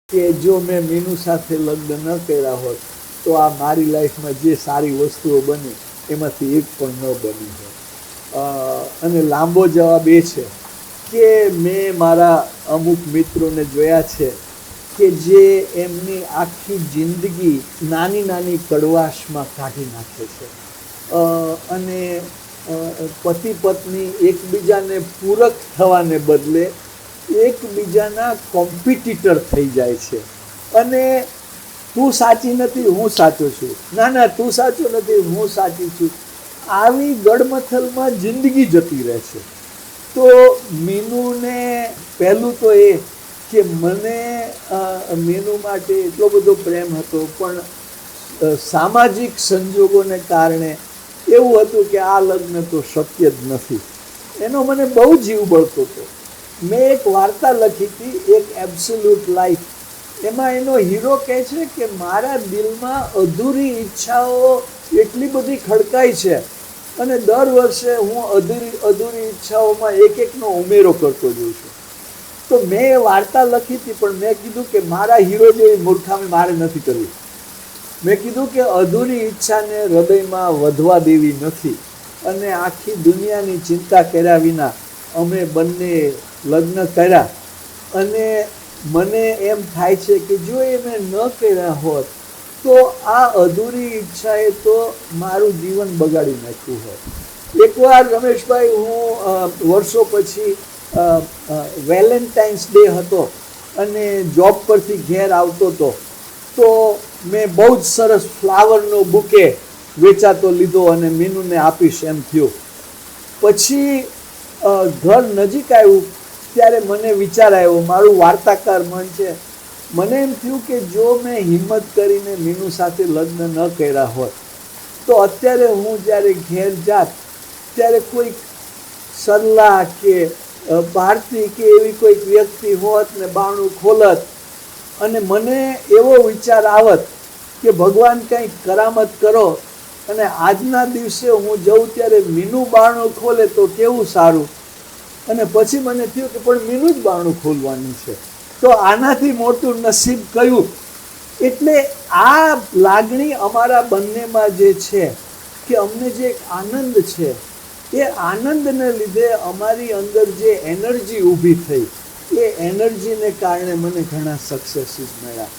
કે જો મેં મીનુ સાથે લગ્ન ન કર્યા હોત તો આ મારી લાઈફમાં જે સારી વસ્તુઓ બની એમાંથી એક પણ ન બની હોત। અને લાંબો જવાબ એ છે કે મેં મારા અમુક મિત્રોને જોયા છે કે જે એમની આખી જિંદગી નાની નાની કડવાશમાં કાઢી નાખે છે અને પતિ પત્ની એકબીજાને પૂરક થવાને બદલે એકબીજાના કોમ્પિટિટર થઈ જાય છે અને તું સાચી નથી હું સાચો છું, ના ના તું સાચો નથી હું સાચી છું, આવી ગડમથલમાં જિંદગી જતી રહે છે। તો મીનુને પહેલું તો એ કે મને મીનુ માટે એટલો બધો પ્રેમ હતો પણ સામાજિક સંજોગોને કારણે એવું હતું કે આ લગ્ન તો શક્ય જ નથી, એનો મને બહુ જીવ બળતો હતો। મેં એક વાર્તા લખી હતી, એક એબ્સોલ્યુટ લાઈફ, એમાં એનો હીરો કહે છે કે મારા દિલમાં અધૂરી ઈચ્છાઓ એટલી બધી ખડકાઈ છે અને દર વર્ષે હું અધૂરી ઈચ્છાઓમાં એક એકનો ઉમેરો કરતો જોઉં છું। તો મેં એ વાર્તા લખી હતી પણ મેં કીધું કે મારા હીરો જેવી મૂર્ખામી મારે નથી કરવી। મેં કીધું કે અધૂરી ઈચ્છાને હૃદયમાં વધવા દેવી નથી અને આખી દુનિયાની ચિંતા કર્યા વિના અમે બંને લગ્ન કર્યા અને મને એમ થાય છે કે જો એ મેં ન કર્યા હોત તો આ અધૂરી ઈચ્છાએ તો મારું જીવન બગાડી નાખ્યું હોત। એકવાર રમેશભાઈ હું વર્ષો પછી વેલેન્ટાઇન્સ ડે હતો અને જોબ પરથી ઘેર આવતો હતો તો મેં બહુ જ સરસ ફ્લાવરનો બુકે વેચાતો લીધો અને મીનુને આપીશ એમ થયું। પછી ઘર નજીક આવ્યું ત્યારે મને વિચાર આવ્યો, મારું વાર્તાકાર મન છે, મને એમ થયું કે જો મેં હિંમત કરીને મીનુ સાથે લગ્ન ન કર્યા હોત તો અત્યારે હું જ્યારે ઘેર જાત ત્યારે કોઈક સરલા કે ભારતી કે એવી કોઈક વ્યક્તિ હોત ને બારણું ખોલત અને મને એવો વિચાર આવત કે ભગવાન કંઈક કરામત કરો અને આજના દિવસે હું જઉં ત્યારે મીનુ બારણું ખોલે તો કેવું સારું, અને પછી મને થયું કે પણ મીનુ જ બારણું ખોલવાની છે તો આનાથી મોટું નસીબ કયું। એટલે આ લાગણી અમારા બંનેમાં જે છે કે અમને જે એક આનંદ છે એ આનંદને લીધે અમારી અંદર જે એનર્જી ઊભી થઈ એ એનર્જીને કારણે મને ઘણા સક્સેસીસ મળ્યા।